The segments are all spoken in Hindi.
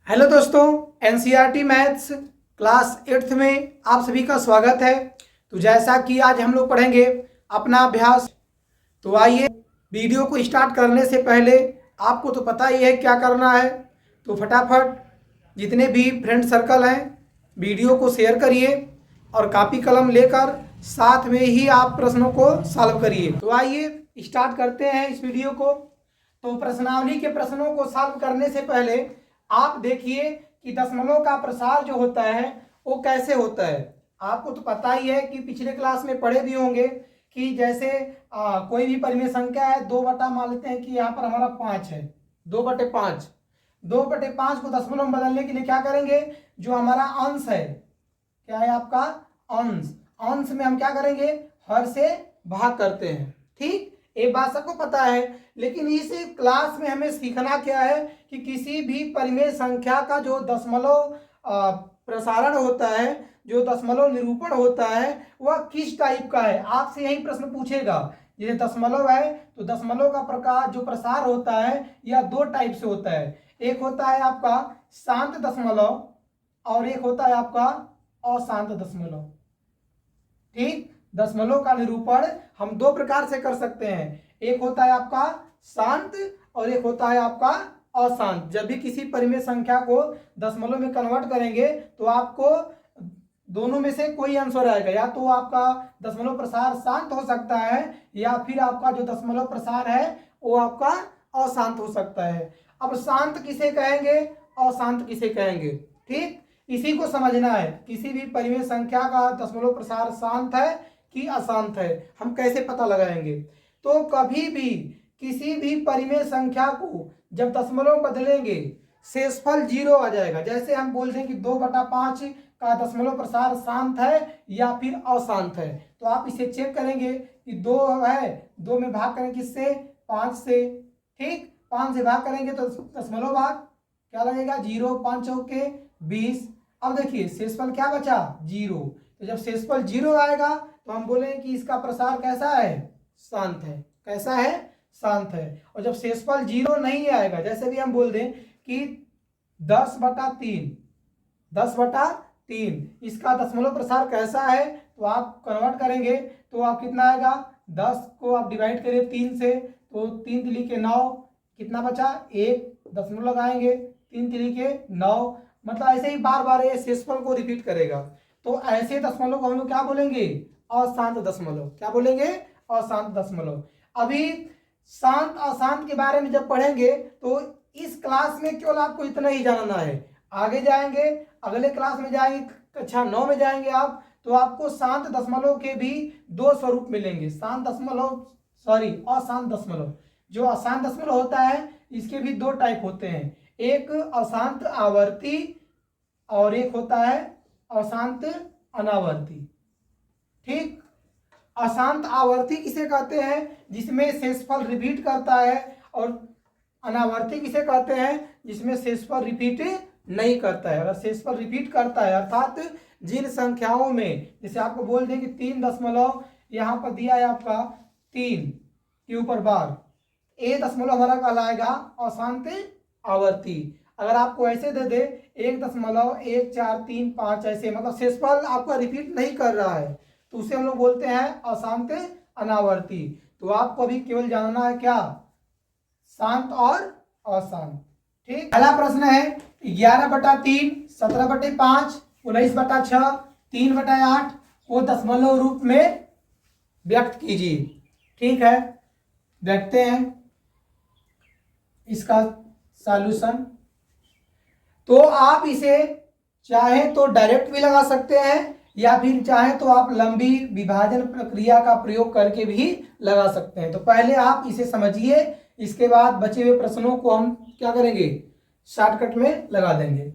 हेलो दोस्तों, एनसीईआरटी मैथ्स क्लास 8th में आप सभी का स्वागत है। तो जैसा कि आज हम लोग पढ़ेंगे अपना अभ्यास। तो आइए, वीडियो को स्टार्ट करने से पहले आपको तो पता ही है क्या करना है। तो फटाफट जितने भी फ्रेंड सर्कल हैं वीडियो को शेयर करिए और कापी कलम लेकर साथ में ही आप प्रश्नों को सॉल्व करिए। तो आइए स्टार्ट करते हैं इस वीडियो को। तो प्रश्नावली के प्रश्नों को सॉल्व करने से पहले आप देखिए कि दशमलव का प्रसार जो होता है वो कैसे होता है। आपको तो पता ही है कि पिछले क्लास में पढ़े भी होंगे कि जैसे कोई भी परिमेय संख्या है, 2 बटा मान लेते हैं कि यहाँ पर हमारा 5 है, 2/5। 2/5 को दशमलव में बदलने के लिए क्या करेंगे, जो हमारा अंश है, क्या है आपका अंश, अंश में हम क्या करेंगे, हर से भाग करते हैं। ठीक, एक बात सबको पता है। लेकिन इस क्लास में हमें सीखना क्या है कि किसी भी परिमेय संख्या का जो दशमलव प्रसारण होता है, जो दशमलव निरूपण होता है, वह किस टाइप का है। आपसे यही प्रश्न पूछेगा। जैसे दशमलव है तो दशमलव का प्रकार जो प्रसार होता है यह 2 टाइप से होता है। एक होता है आपका शांत दशमलव और एक होता है आपका अशांत दशमलव। ठीक, दशमलव का निरूपण हम 2 प्रकार से कर सकते हैं। एक होता है आपका शांत और एक होता है आपका अशांत। जब भी किसी परिमेय संख्या को दशमलव में कन्वर्ट करेंगे तो आपको दोनों में से कोई आंसर आएगा। या तो आपका दशमलव प्रसार शांत हो सकता है या फिर आपका जो दशमलव प्रसार है वो आपका अशांत हो सकता है। अब शांत किसे कहेंगे, अशांत किसे कहेंगे, ठीक, इसी को समझना है। किसी भी परिमेय संख्या का दशमलव प्रसार शांत है कि अशांत है, हम कैसे पता लगाएंगे। तो कभी भी किसी भी परिमेय संख्या को जब दशमलव बदलेंगे शेषफल 0 आ जाएगा। जैसे हम बोल दें कि 2/5 का दशमलव प्रसार शांत है या फिर अशांत है, तो आप इसे चेक करेंगे कि 2 है, 2 में भाग करेंगे किससे, 5 से। ठीक, 5 से भाग करेंगे तो दशमलव भाग क्या लगेगा, 0, 5 चौके 20। अब देखिए शेषफल क्या बचा, 0। तो जब शेषफल 0 आएगा तो हम बोलेंगे कि इसका प्रसार कैसा है, शांत है। कैसा है, शांत है। और जब शेषफल 0 नहीं आएगा, जैसे भी हम बोल दें कि 10/3, 10/3 इसका दशमलव प्रसार कैसा है, तो आप कन्वर्ट करेंगे तो आप कितना आएगा, 10 को आप डिवाइड करिए 3 से तो 3 तिली के 9, कितना बचा, 1 दशमलव लगाएंगे, 3 तिली के 9। मतलब ऐसे ही बार बार ये शेषफल को रिपीट करेगा। तो ऐसे दशमलव को हम लोग क्या बोलेंगे, अशांत दशमलव। क्या बोलेंगे, अशांत दशमलव। अभी शांत अशांत के बारे में जब पढ़ेंगे तो इस क्लास में केवल आपको इतना ही जानना है। आगे जाएंगे, अगले क्लास में जाएंगे, कक्षा 9 में जाएंगे आप, तो आपको शांत दशमलव के भी 2 स्वरूप मिलेंगे। शांत दशमलव, सॉरी अशांत दशमलव। जो अशांत दशमलव होता है इसके भी 2 टाइप होते हैं, एक अशांत आवर्ती और एक होता है अशांत अनावर्ती। ठीक, अशांत आवर्ती किसे कहते हैं, जिसमें शेषफल रिपीट करता है, और अनावर्ती किसे कहते हैं, जिसमें शेषफल रिपीट नहीं करता है। अगर शेषफल रिपीट करता है अर्थात जिन संख्याओं में, जैसे आपको बोल दें कि 3 दशमलव यहाँ पर दिया है आपका 3 के ऊपर बार, ए दशमलव हमारा कहलाएगा अशांत आवर्ती। अगर आपको ऐसे दे दे 1.14355 ऐसे, मतलब शेषफल आपका रिपीट नहीं कर रहा है, तो उसे हम लोग बोलते हैं अशांत अनावर्ती। तो आपको अभी केवल जानना है क्या, शांत और अशांत। ठीक, पहला प्रश्न है 11/3, 17/5, 19/6, 3/8 को दशमलव रूप में व्यक्त कीजिए। ठीक है, देखते हैं इसका सॉल्यूशन। तो आप इसे चाहे तो डायरेक्ट भी लगा सकते हैं या फिर चाहे तो आप लंबी विभाजन प्रक्रिया का प्रयोग करके भी लगा सकते हैं। तो पहले आप इसे समझिए, इसके बाद बचे हुए प्रश्नों को हम क्या करेंगे, शॉर्टकट में लगा देंगे।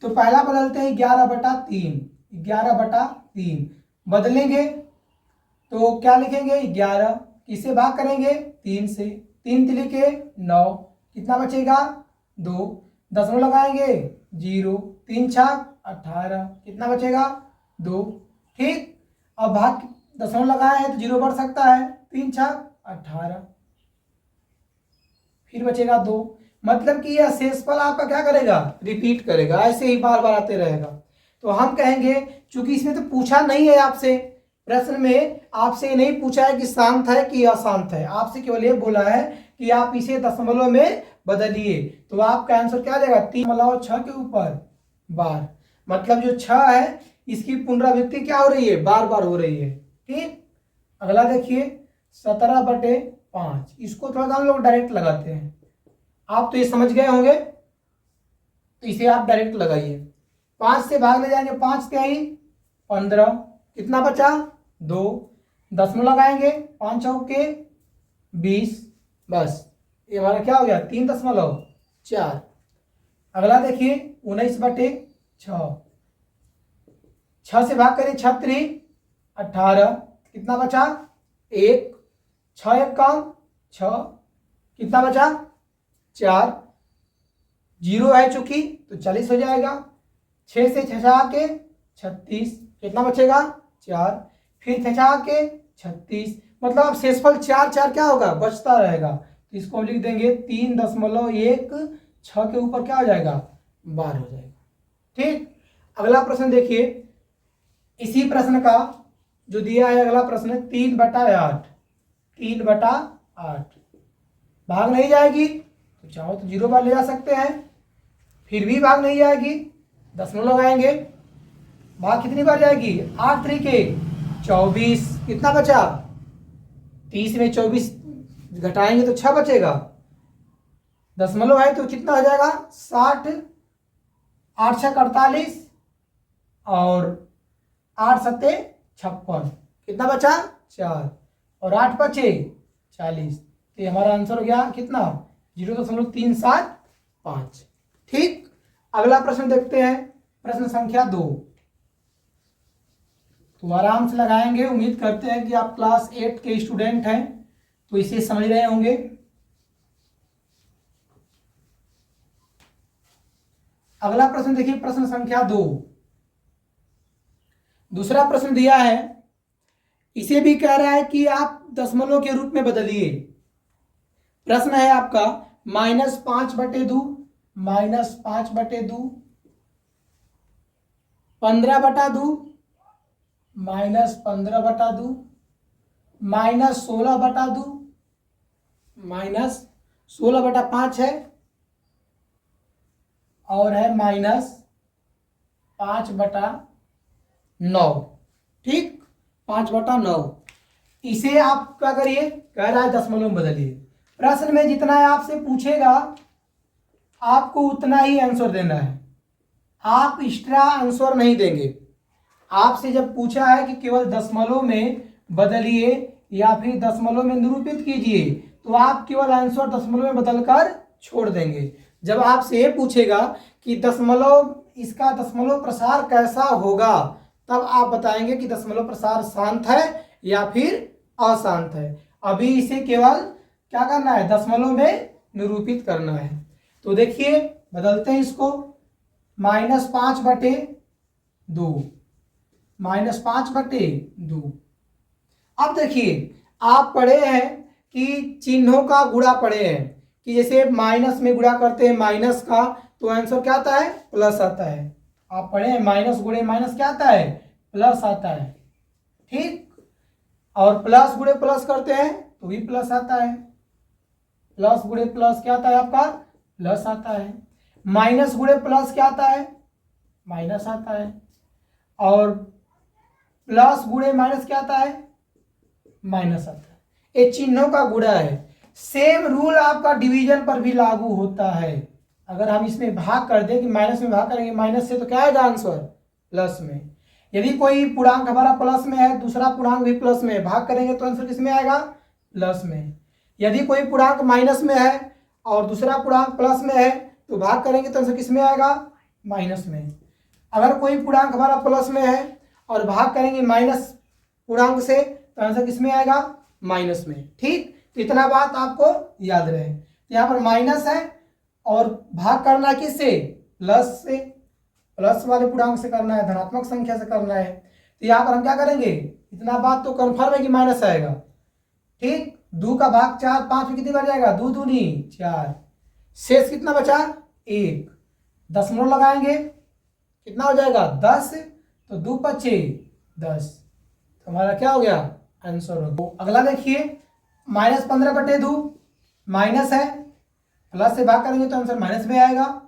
तो पहला बदलते हैं 11/3, 11/3 बदलेंगे तो क्या लिखेंगे, 11 किससे भाग करेंगे, 3 से, 3 तिली के 9, कितना बचेगा, 2 दशमलव लगाएंगे 0, 3 छक 18, कितना बचेगा, 2। ठीक, अब भाग दशमलव लगाए हैं तो 0 बढ़ सकता है, 3 छक 18, फिर बचेगा 2। मतलब कि यह शेषफल आपका क्या करेगा, रिपीट करेगा, ऐसे ही बार बार आते रहेगा। तो हम कहेंगे, चूंकि इसमें तो पूछा नहीं है आपसे, प्रश्न में आपसे ये नहीं पूछा है कि शांत है कि अशांत है, आपसे केवल ये बोला है कि आप इसे दशमलव में बदलिए। तो आपका आंसर क्या आ जाएगा, 3 के ऊपर बार, मतलब जो 6 है इसकी पुनरावृत्ति क्या हो रही है, बार बार हो रही है। ठीक, अगला देखिए 17/5, इसको थोड़ा सा हम लोग डायरेक्ट लगाते हैं। आप तो ये समझ गए होंगे, तो इसे आप डायरेक्ट लगाइए। 5 से भाग ले जाएंगे, 5 तिहाई 15, कितना बचा 2, दशमलव लगाएंगे, 5 चौके 20, बस ये हमारा क्या हो गया 3.4। अगला देखिए 19/6, 6 से भाग करें 6 18, कितना बचा 1, 6 1 कम 6, कितना बचा 4, 0 है चूंकि तो 40 हो जाएगा। 6 से 6 के 36, कितना बचेगा 4, फिर 6 के 36, मतलब अब शेषफल 4 4 क्या होगा, बचता रहेगा। तो इसको लिख देंगे 3.16 के ऊपर क्या हो जाएगा, बार हो जाएगा। ठीक, अगला प्रश्न देखिए, इसी प्रश्न का जो दिया है अगला प्रश्न 3/8, 3/8 भाग नहीं जाएगी तो चाहो तो 0 बार ले जा सकते हैं, फिर भी भाग नहीं जाएगी, दशमलव लगाएंगे, भाग कितनी बार जाएगी 8 3 24, कितना बचा 30 में 24 घटाएंगे तो 6 बचेगा, दशमलव है तो कितना हो जाएगा 60, 8 6 48 और 8 7 56, कितना बचा 4 और 8 बचे 40। तो ये हमारा आंसर हो गया कितना 0.375। ठीक, अगला प्रश्न देखते हैं, प्रश्न संख्या 2। तो आराम से लगाएंगे, उम्मीद करते हैं कि आप क्लास 8 के स्टूडेंट हैं तो इसे समझ रहे होंगे। अगला प्रश्न देखिए, प्रश्न संख्या 2, दूसरा प्रश्न दिया है, इसे भी कह रहा है कि आप दशमलव के रूप में बदलिए। प्रश्न है आपका -5/2, -5/2, 15/2, -15/2, -16/2, -16/5 है, और है -5/9। ठीक, 5/9, इसे आप क्या करिए, कह रहा है दशमलव में बदलिए। प्रश्न में जितना आपसे पूछेगा आपको उतना ही आंसर देना है, आप एक्स्ट्रा आंसर नहीं देंगे। आपसे जब पूछा है कि केवल दशमलव में बदलिए या फिर दशमलव में निरूपित कीजिए, तो आप केवल आंसर दशमलव में बदलकर छोड़ देंगे। जब आपसे ये पूछेगा कि दशमलव, इसका दशमलव प्रसार कैसा होगा, तब आप बताएंगे कि दशमलव प्रसार शांत है या फिर अशांत है। अभी इसे केवल क्या करना है, दशमलव में निरूपित करना है। तो देखिए बदलते हैं इसको, -5/2, -5/2। अब देखिए आप पढ़े हैं कि चिन्हों का गुणा पढ़े हैं कि जैसे माइनस में गुणा करते हैं माइनस का, तो आंसर क्या आता है, प्लस आता है। आप पढ़े हैं माइनस गुणे माइनस क्या आता है, प्लस आता है। ठीक, और प्लस गुणे प्लस करते हैं तो भी प्लस आता है, प्लस गुणे प्लस क्या आता है आपका, प्लस आता है। माइनस गुणे प्लस क्या आता है, माइनस आता है। और प्लस गुणे माइनस क्या आता है, माइनस आता है। ये चिन्हों का गुणा है। सेम रूल आपका डिवीजन पर भी लागू होता है। अगर हम इसमें भाग कर दें कि माइनस में भाग करेंगे माइनस से, तो क्या आएगा आंसर, प्लस में। यदि कोई पूर्णांक हमारा प्लस में है, दूसरा पूर्णांक भी प्लस में है, भाग करेंगे तो आंसर किसमें आएगा, प्लस में। यदि कोई पूर्णांक माइनस में है और दूसरा पूर्णांक प्लस में है, तो भाग करेंगे तो आंसर किसमें आएगा, माइनस में। अगर कोई पूर्णांक हमारा प्लस में है और भाग करेंगे माइनस पूर्णांक से, तो आंसर किसमें आएगा, माइनस में। ठीक, तो इतना बात आपको याद रहे। तो यहाँ पर माइनस है और भाग करना है किससे, प्लस से, प्लस वाले पूर्णांक से करना है, धनात्मक संख्या से करना है। तो यहाँ पर हम क्या करेंगे, इतना बात तो कंफर्म है कि माइनस आएगा। ठीक, 2 का भाग 4, 5 में कितनी बार जाएगा, 2 दूनी 4, शेष कितना बचा 1, दशमलव लगाएंगे कितना हो जाएगा 10, तो 2 पचे 10, तो हमारा क्या हो गया आंसर हो गया। अगला देखिए -15/2 माइनस है, प्लस से भाग करेंगे तो आंसर माइनस में आएगा।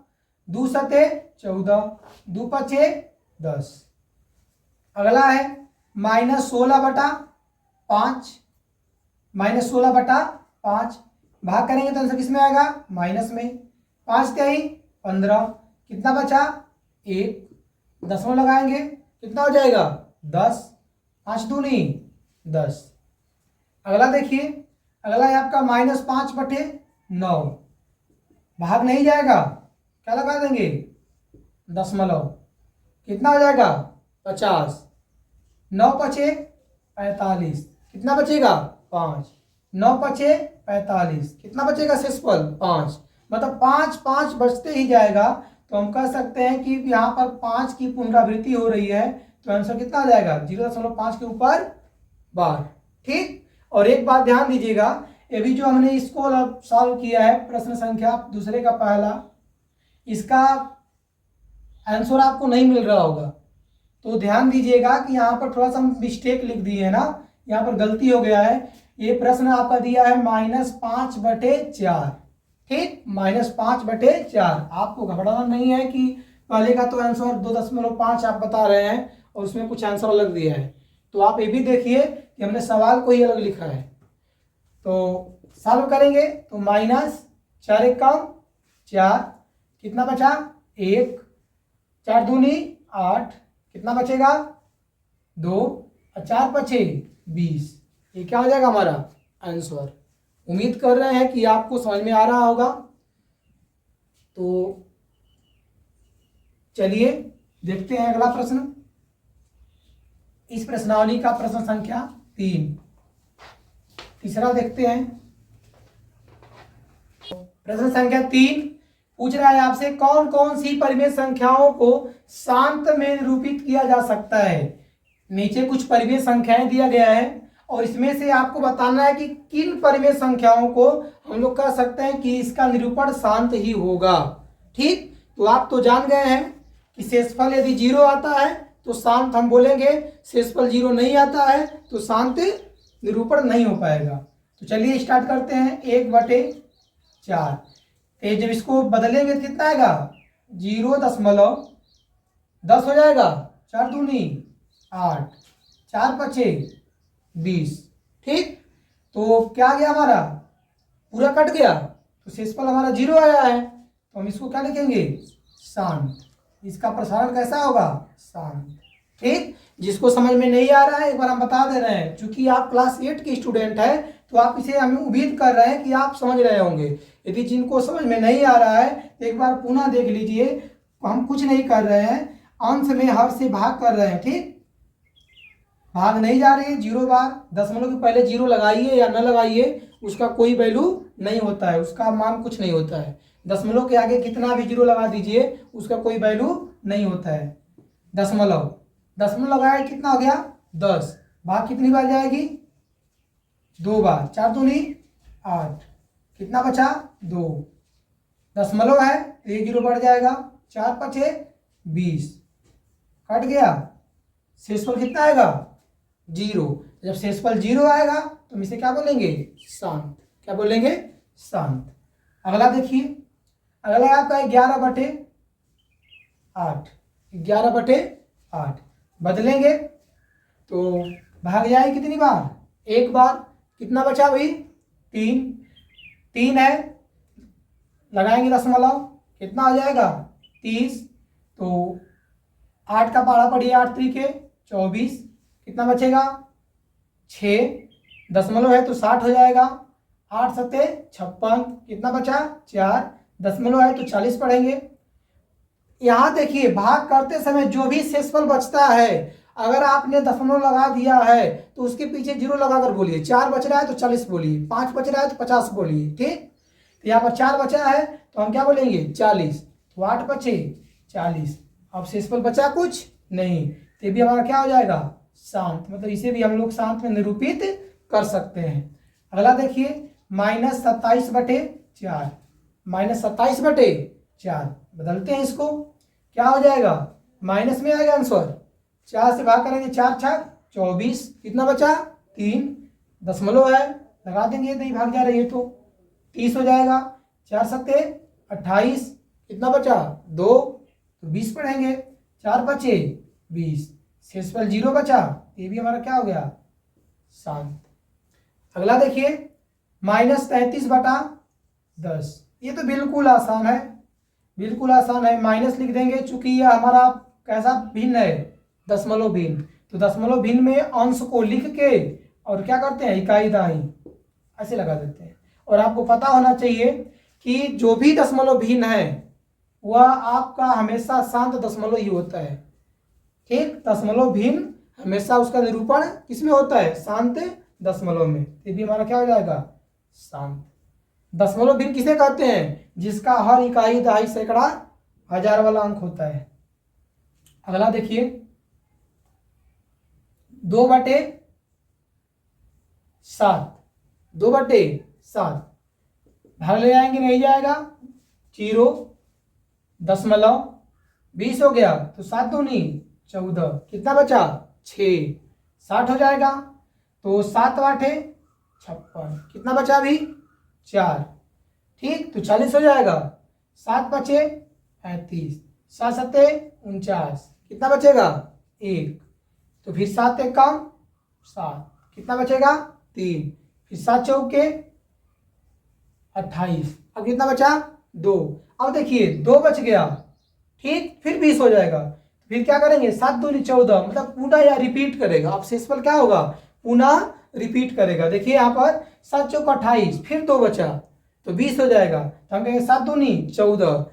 2 सते 14, 2 पचे 10। अगला है -16/5, -16/5 भाग करेंगे तो आंसर किस में आएगा माइनस में। 5 तिहाई 15, कितना बचा 1, दशमलव लगाएंगे कितना हो जाएगा 10, 5 दूनी 10। अगला देखिए, अगला है आपका -5/9, भाग नहीं जाएगा क्या लगा देंगे दशमलव, कितना हो जाएगा 50, 9 पचे 45, कितना बचेगा 5, 9 पचे 45, कितना बचेगा शेषफल 5, मतलब 5 5 बचते ही जाएगा। तो हम कह सकते हैं कि यहाँ पर 5 की पुनरावृत्ति हो रही है, तो आंसर कितना आ जाएगा 0.5 के ऊपर बार। ठीक, और एक बात ध्यान दीजिएगा, ये भी जो हमने इसको सॉल्व किया है प्रश्न संख्या दूसरे का पहला, इसका आंसर आपको नहीं मिल रहा होगा, तो ध्यान दीजिएगा कि यहाँ पर थोड़ा सा मिस्टेक लिख दिए है ना, यहाँ पर गलती हो गया है। ये प्रश्न आपका दिया है -5/4, ठीक, -5/4। आपको घबराना नहीं है कि पहले का तो आंसर 2.5 आप बता रहे हैं और उसमें कुछ आंसर अलग दिया है, तो आप ये भी देखिए कि हमने सवाल को ही अलग लिखा है। तो सॉल्व करेंगे तो -4 एक कम 4, कितना बचा 1, 4 दूनी 8, कितना बचेगा 2, और 4 पचे 20। ये क्या हो जाएगा हमारा आंसर। उम्मीद कर रहे हैं कि आपको समझ में आ रहा होगा। तो चलिए देखते हैं अगला प्रश्न। इस प्रश्नावली का प्रश्न संख्या 3, तीसरा देखते हैं। प्रश्न संख्या 3 पूछ रहा है आपसे कौन कौन सी परिमेय संख्याओं को शांत में निरूपित किया जा सकता है। नीचे कुछ परिमेय संख्याएं दिया गया है और इसमें से आपको बताना है कि किन परिमेय संख्याओं को हम लोग कह सकते हैं कि इसका निरूपण शांत ही होगा। ठीक, तो आप तो जान गए हैं कि शेषफल यदि 0 आता है तो शांत हम बोलेंगे, शेषफल 0 नहीं आता है तो शांत निरूपण नहीं हो पाएगा। तो चलिए स्टार्ट करते हैं। 1/4, तो जब इसको बदलेंगे तो कितना आएगा 0.10 हो जाएगा, 4 दूनी 8, 4 पचे 20। ठीक, तो क्या आ गया हमारा पूरा कट गया, तो शेषफल हमारा 0 आया है, तो हम इसको क्या लिखेंगे शांत। इसका प्रसारण कैसा होगा शांत। ठीक, जिसको समझ में नहीं आ रहा है एक बार हम बता दे रहे हैं, क्योंकि आप क्लास 8 के स्टूडेंट हैं तो आप इसे हमें उम्मीद कर रहे हैं कि आप समझ रहे होंगे। यदि जिनको समझ में नहीं आ रहा है एक बार पुनः देख लीजिए। हम कुछ नहीं कर रहे हैं, अंश में हर से भाग कर रहे हैं। ठीक, भाग नहीं जा रही है 0 बार, दशमलव के पहले 0 लगाइए या न लगाइए उसका कोई वैल्यू नहीं होता है, उसका मान कुछ नहीं होता है। दशमलव के आगे कितना भी 0 लगा दीजिए उसका कोई वैल्यू नहीं होता है। दशमलव लगाया कितना हो गया 10, भाग कितनी बार जाएगी 2 बार, 4 दूनी 8, कितना बचा 2, दशमलव है तो 1 0 बढ़ जाएगा, 4 पचे 20, कट गया, शेषफल कितना आएगा 0। जब शेषफल 0 आएगा तो हम इसे क्या बोलेंगे शांत। क्या बोलेंगे शांत। अगला देखिए, अगला है आपका 11/8, 11/8 बदलेंगे तो भाग जाए कितनी बार 1 बार, कितना बचा भाई 3 है, लगाएंगे दशमलव कितना हो जाएगा 30, तो 8 का पारा पड़िए 8 त्रिके 24, कितना बचेगा 6, दशमलव है तो 60 हो जाएगा, 8 सते 56, कितना बचा 4, दशमलव है तो 40 पढ़ेंगे। यहाँ देखिए भाग करते समय जो भी शेषफल बचता है अगर आपने दशमलव लगा दिया है तो उसके पीछे 0 लगाकर बोलिए। 4 बच रहा है तो 40 बोलिए, 5 बच रहा है तो 50 बोलिए। ठीक, तो यहाँ पर 4 बचा है तो हम क्या बोलेंगे 40, तो 8 बचे 40। अब शेषफल बचा कुछ नहीं, तो ये भी हमारा क्या हो जाएगा शांत, मतलब इसे भी हम लोग शांत में निरूपित कर सकते हैं। अगला देखिए -27/4, -27/4 बदलते हैं इसको, क्या हो जाएगा, माइनस में आएगा आंसर, 4 से भाग करेंगे, 4 छक 24, कितना बचा 3, दशमलव है लगा देंगे, नहीं भाग जा रही है तो 30 हो जाएगा, 4 सत्ते 28, कितना बचा 2, तो 20 पढ़ेंगे, 4 बचे 20, शेषफल 0 बचा, ये भी हमारा क्या हो गया शांत। अगला देखिए -33/10, ये तो बिल्कुल आसान है, बिल्कुल आसान है, माइनस लिख देंगे, चूंकि यह हमारा कैसा भिन्न है, दशमलव भिन्न, तो दशमलव भिन्न में अंश को लिख के और क्या करते हैं, इकाई दहाई ऐसे लगा देते हैं। और आपको पता होना चाहिए कि जो भी दशमलव भिन्न है वह आपका हमेशा शांत दशमलव ही होता है, ठीक, दशमलव भिन्न हमेशा उसका निरूपण किसमें होता है, शांत दशमलव में, ये भी हमारा क्या हो जाएगा शांत। दशमलव भिन्न किसे कहते हैं, जिसका हर इकाई दहाई सैकड़ा हजार वाला अंक होता है। अगला देखिए 2/7, 2/7 भाग ले जाएंगे, नहीं जाएगा, 0, दशमलव 20 हो गया, तो 7 दूनी 14, कितना बचा 6, 60 हो जाएगा, तो 7/8 56, कितना बचा अभी 4, ठीक, तो 40 हो जाएगा, 7 बचे 35, 7 सत्ते 49, कितना बचेगा 1, तो फिर 7 एक कम 7, कितना बचेगा 3, फिर 7 चौके 28, अब कितना बचा 2, अब देखिए 2 बच गया, ठीक, फिर 20 हो जाएगा, फिर क्या करेंगे 7 दूनी 14, मतलब पुनः या रिपीट करेगा, अब शेषफल क्या होगा पुनः रिपीट करेगा। देखिए यहाँ पर 7 चौक 28, फिर 2 बचा तो 20 हो जाएगा, तो हम कहेंगे 7 दूनी 14,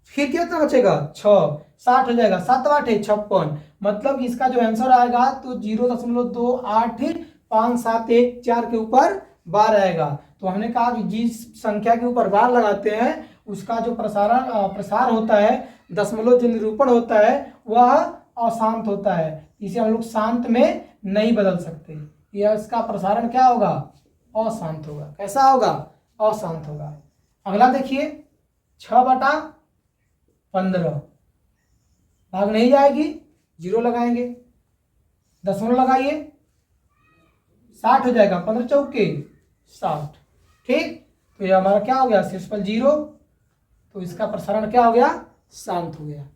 फिर कितना बचेगा 6, 60 हो जाएगा, 7/8 56, मतलब इसका जो आंसर आएगा तो 0.28571 के ऊपर बार आएगा। तो हमने कहा कि जिस संख्या के ऊपर बार लगाते हैं उसका जो प्रसार होता है, दशमलव जो निरूपण होता है वह अशांत होता है, इसे हम लोग शांत में नहीं बदल सकते, यह इसका प्रसारण क्या होगा अशांत होगा। कैसा होगा अशांत होगा। अगला देखिए 6/15 भाग नहीं जाएगी, 0 लगाएंगे, दशमलव लगाइए, 60 हो जाएगा, 15 चौके 60, ठीक, तो ये हमारा क्या हो गया शेषफल 0, तो इसका प्रसारण क्या हो गया शांत हो गया।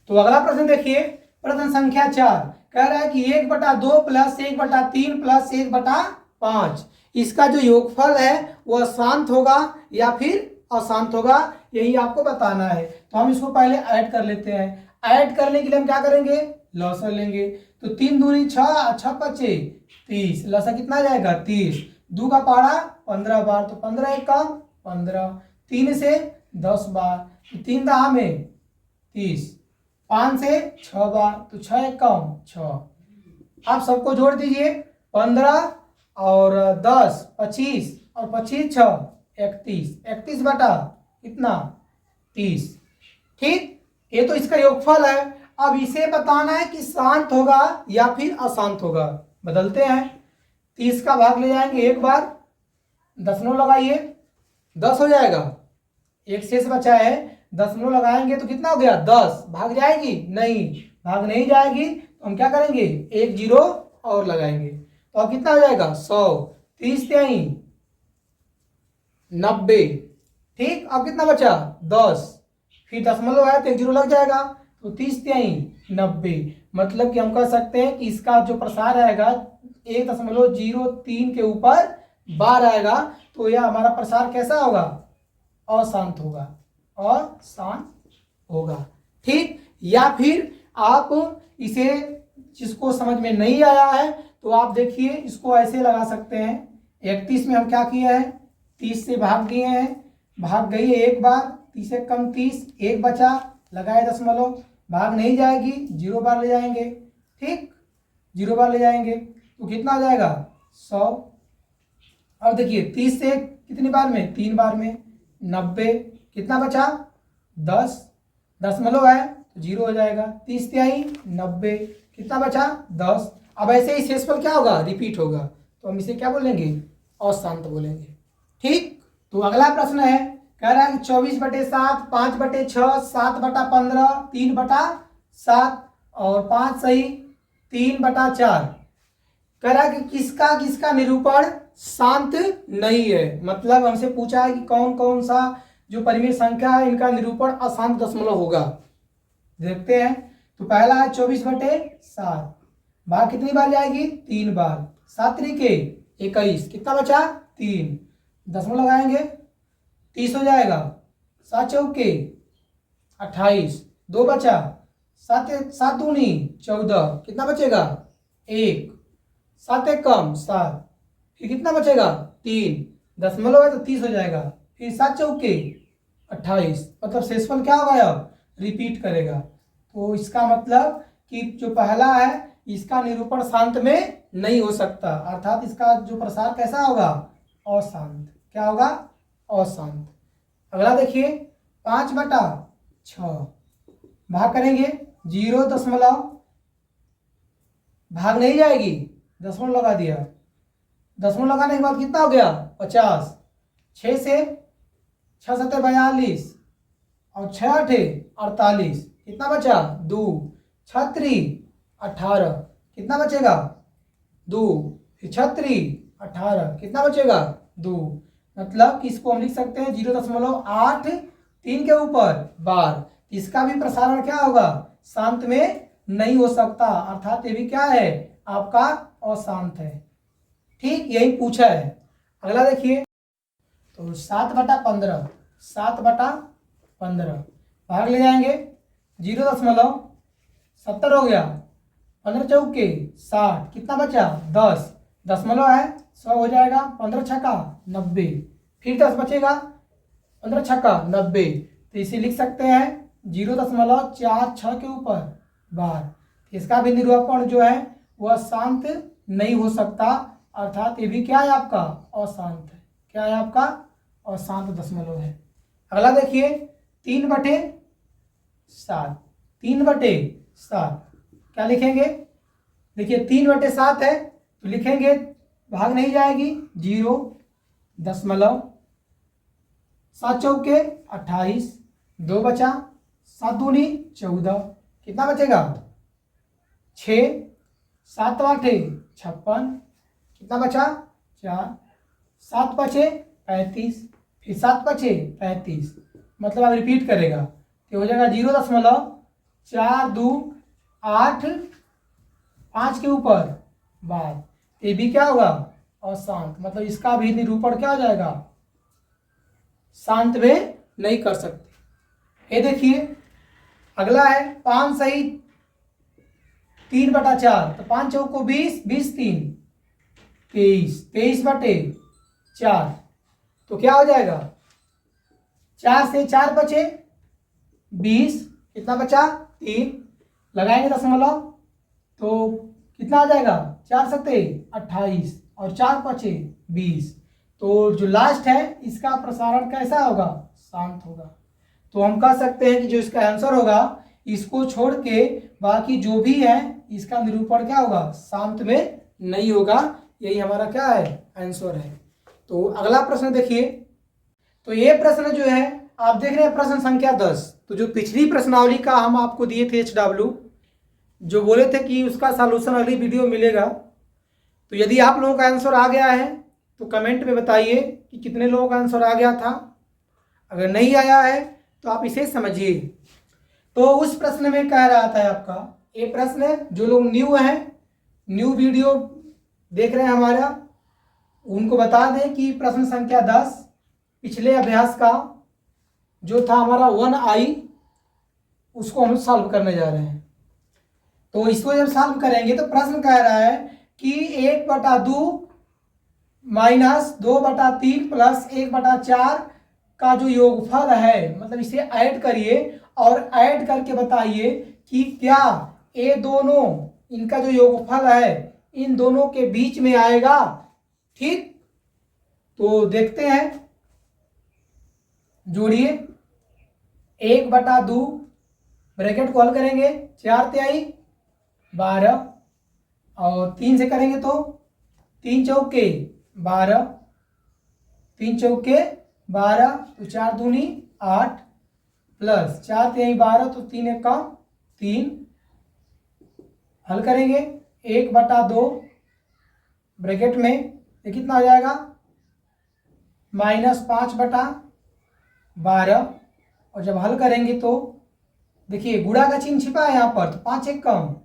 तो अगला प्रश्न देखिए, प्रश्न संख्या 4 कह रहा है कि 1/2 + 1/3 + 1/5, इसका जो योगफल है वह शांत होगा या फिर अशांत होगा, यही आपको बताना है। तो हम इसको पहले ऐड कर लेते हैं। ऐड करने के लिए हम क्या करेंगे लसागु लेंगे, तो 3 दूनी 6, 6 पचे 30, लसागु कितना आ जाएगा 30, 2 का पहाड़ा 15 बार, तो 15 एक कम 15, 3 से 10 बार, तो 3 दहा में 30, 5 से 6 बार, तो 6 एक कम 6, आप सबको जोड़ दीजिए, 15 और 10 25 और 25 6 31, 31 बटा कितना 30, ठीक, ये तो इसका योगफल है। अब इसे बताना है कि शांत होगा या फिर अशांत होगा। बदलते हैं, 30 का भाग ले जाएंगे एक बार, दशमलव लगाइए, 10 हो जाएगा, एक शेष बचा है, दशमलव लगाएंगे तो कितना हो गया 10, भाग जाएगी नहीं, भाग नहीं जाएगी, तो हम क्या करेंगे 1 0 और लगाएंगे, तो अब कितना हो जाएगा 100, 30 3 90, ठीक, अब कितना बचा 10, फिर दशमलव है तो 1 0 लग जाएगा, तो 30 3 90, मतलब कि हम कह सकते हैं कि इसका जो प्रसार आएगा 1.03 के ऊपर बार आएगा, तो यह हमारा प्रसार कैसा होगा अशांत होगा, अशांत होगा, ठीक। या फिर आप इसे जिसको समझ में नहीं आया है तो आप देखिए इसको ऐसे लगा सकते हैं, 31 में हम क्या किए हैं 30 से भाग दिए हैं, भाग गई है एक बार, 30 से कम 30, एक बचा, लगाए दशमलव, भाग नहीं जाएगी, 0 बार ले जाएंगे, ठीक, 0 बार ले जाएंगे तो कितना आ जाएगा 100। अब देखिए 30 से कितनी बार में 3 बार में 90, कितना बचा 10, दशमलव है तो 0 हो जाएगा, 30 तिहाई 90, कितना बचा 10। अब ऐसे ही शेषफल क्या होगा रिपीट होगा, तो हम इसे क्या बोलेंगे अशांत बोलेंगे, ठीक। तो अगला प्रश्न है कह रहा है कि 24/7, 5/6, 7/15, 3/7 और 5 सही 3/4। कह रहा है कि किसका किसका निरूपण शांत नहीं है। मतलब हमसे पूछा है कि कौन कौन सा जो परिमेय संख्या है इनका निरूपण अशांत दशमलव होगा। देखते हैं। तो पहला है 24/7, भाग कितनी बार जाएगी? 3 बार। 7 त्रिके 21, कितना बचा? 3, दशमलव लगाएंगे 30 हो जाएगा। 7 चौके 28, 2 बचा। 7 दूनी 14, कितना बचेगा? 1, 7 एक कम 7, फिर कितना बचेगा? 3, दशमलव है तो 30 हो जाएगा। फिर 7 चौके 28, मतलब शेषफल क्या होगा? रिपीट करेगा। तो इसका मतलब कि जो पहला है इसका निरूपण शांत में नहीं हो सकता, अर्थात इसका जो प्रसार कैसा होगा? अशांत। क्या होगा? अशांत। अगला देखिए 5/6, भाग करेंगे 0 भाग नहीं जाएगी, दशमलव लगा दिया। दशमलव लगाने के बाद कितना हो गया? 50। 6 से 6 7 42 और 6 8 48, कितना बचा? 2, 6 3 18, कितना बचेगा? 2, फिर 6 3 18, कितना बचेगा? 2। मतलब कि इसको हम लिख सकते हैं 0.83 के ऊपर बार। इसका भी प्रसारण क्या होगा? शांत में नहीं हो सकता, अर्थात ये भी क्या है? आपका अशांत है। ठीक, यही पूछा है। अगला देखिए। तो 7/15, 7/15 भाग ले जाएंगे 0.70 हो गया। 15 चौके 60, कितना बचा? 10, दशमलव है 100 हो जाएगा। 15 छक्का 90, फिर 10 बचेगा। 15 छक्का 90, तो इसे लिख सकते हैं 0.46 के ऊपर बार। इसका भी निरूपण जो है वह शांत नहीं हो सकता, अर्थात ये भी क्या है? आपका अशांत है। क्या है? आपका अशांत दशमलव है। अगला देखिए 3/7, 3/7 क्या लिखेंगे? देखिए 3/7 है तो लिखेंगे, भाग नहीं जाएगी 0.7 चौके 28, 2 बचा। 7 दूनी 14, कितना बचेगा? 6, 7 8 56, कितना बचा? 4, 7 5 35, फिर 7 5 35, मतलब आप रिपीट करेगा तो हो जाएगा 0.4285 के ऊपर बाद। ये भी क्या होगा? अशांत। मतलब इसका भी निरूपण क्या हो जाएगा? शांत में नहीं कर सकते। ये देखिए अगला है 5 सही 3/4, तो 5 चौको 20, 20 3 23, 23/4, तो क्या हो जाएगा? 4 से 4 बचे 20, कितना बचा? 3, लगाएंगे दशमलव तो कितना आ जाएगा? 4 7 28 और 4 5 20। तो जो लास्ट है इसका प्रसारण कैसा होगा? शांत होगा। तो हम कह सकते हैं कि जो इसका आंसर होगा इसको छोड़ के बाकी जो भी है इसका निरूपण क्या होगा? शांत में नहीं होगा। यही हमारा क्या है? आंसर है। तो अगला प्रश्न देखिए। तो ये प्रश्न जो है आप देख रहे हैं प्रश्न संख्या 10। तो जो पिछली प्रश्नावली का हम आपको दिए थे HW, जो बोले थे कि उसका सॉल्यूशन अगली वीडियो मिलेगा, तो यदि आप लोगों का आंसर आ गया है तो कमेंट में बताइए कि कितने लोगों का आंसर आ गया था। अगर नहीं आया है तो आप इसे समझिए। तो उस प्रश्न में कह रहा था आपका ये प्रश्न, जो लोग न्यू हैं, न्यू वीडियो देख रहे हैं हमारा, उनको बता दें कि प्रश्न संख्या 10 पिछले अभ्यास का जो था हमारा 1I, उसको हम सॉल्व करने जा रहे हैं। तो इसको जब सॉल्व करेंगे तो प्रश्न कह रहा है कि 1/2 माइनस 2/3 प्लस 1/4 का जो योगफल है, मतलब इसे ऐड करिए और ऐड करके बताइए कि क्या ये दोनों, इनका जो योगफल है इन दोनों के बीच में आएगा। ठीक, तो देखते हैं, जोड़िए 1/2 ब्रैकेट को हल करेंगे, 4 तिहाई 12 और 3 से करेंगे तो 3 चौके 12, 3 चौके 12 तो 4 दूनी 8 प्लस 4 3 12 तो 3 1 का 3। हल करेंगे 1/2 ब्रैकेट में ये कितना हो जाएगा -5/12। और जब हल करेंगे तो देखिए गुणा का चिन्ह छिपा है यहाँ पर, तो 5 1 कम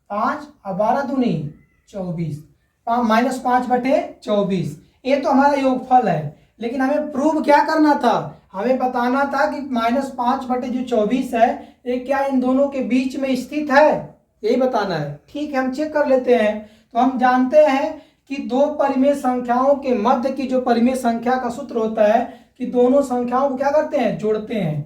5 और 12 दूनी 24 -5/24। ये तो हमारा योगफल है, लेकिन हमें प्रूव क्या करना था, हमें बताना था कि -5/24 है ये क्या इन दोनों के बीच में स्थित है, यही बताना है। ठीक है, हम चेक कर लेते हैं। तो हम जानते हैं कि दो परिमेय संख्याओं के मध्य की जो परिमेय संख्या का सूत्र होता है कि दोनों संख्याओं को क्या करते हैं, जोड़ते हैं।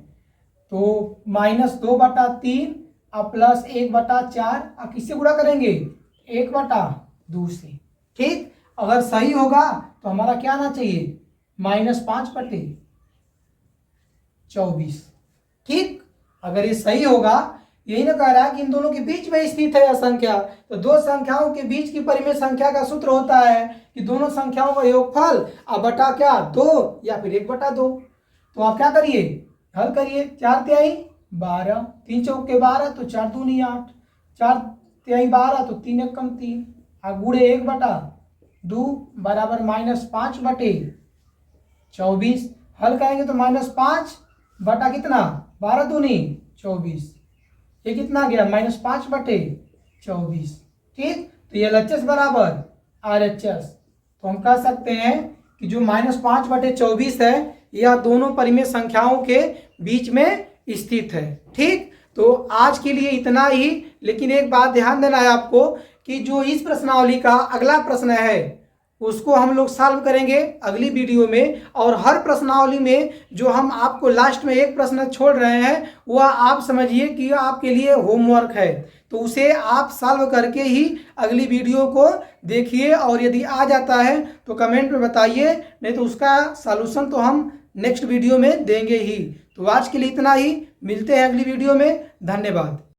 तो -2/3 और प्लस 1/4 और किससे गुणा करेंगे 1/2 से। ठीक, अगर सही होगा तो हमारा क्या आना चाहिए -5/24। ठीक, अगर ये सही होगा, यही ना कह रहा है कि इन दोनों के बीच में स्थित है यह संख्या, तो दो संख्याओं के बीच की परिमेय संख्या का सूत्र होता है कि दोनों संख्याओं का योगफल और बटा क्या 2 या फिर 1/2। तो आप क्या करिए, हल करिए। 4 तिहाई 12, 3 चौके 12 तो 4 दूनी 8, 4 तिहाई 12 तो 3 1 कम 3 और गुणे 1/2 बराबर -5/24। हल करेंगे तो -5 बटा कितना 12 दूनी 24, ये कितना गया -5/24। ठीक, तो ये LHS बराबर RHS। तो हम कह सकते हैं कि जो -5/24 है यह दोनों परिमेय संख्याओं के बीच में स्थित है। ठीक, तो आज के लिए इतना ही, लेकिन एक बात ध्यान देना है आपको कि जो इस प्रश्नावली का अगला प्रश्न है उसको हम लोग सॉल्व करेंगे अगली वीडियो में। और हर प्रश्नावली में जो हम आपको लास्ट में एक प्रश्न छोड़ रहे हैं वह आप समझिए कि आपके लिए होमवर्क है, तो उसे आप सॉल्व करके ही अगली वीडियो को देखिए। और यदि आ जाता है तो कमेंट में बताइए, नहीं तो उसका सॉल्यूशन तो हम नेक्स्ट वीडियो में देंगे ही। तो आज के लिए इतना ही, मिलते हैं अगली वीडियो में। धन्यवाद।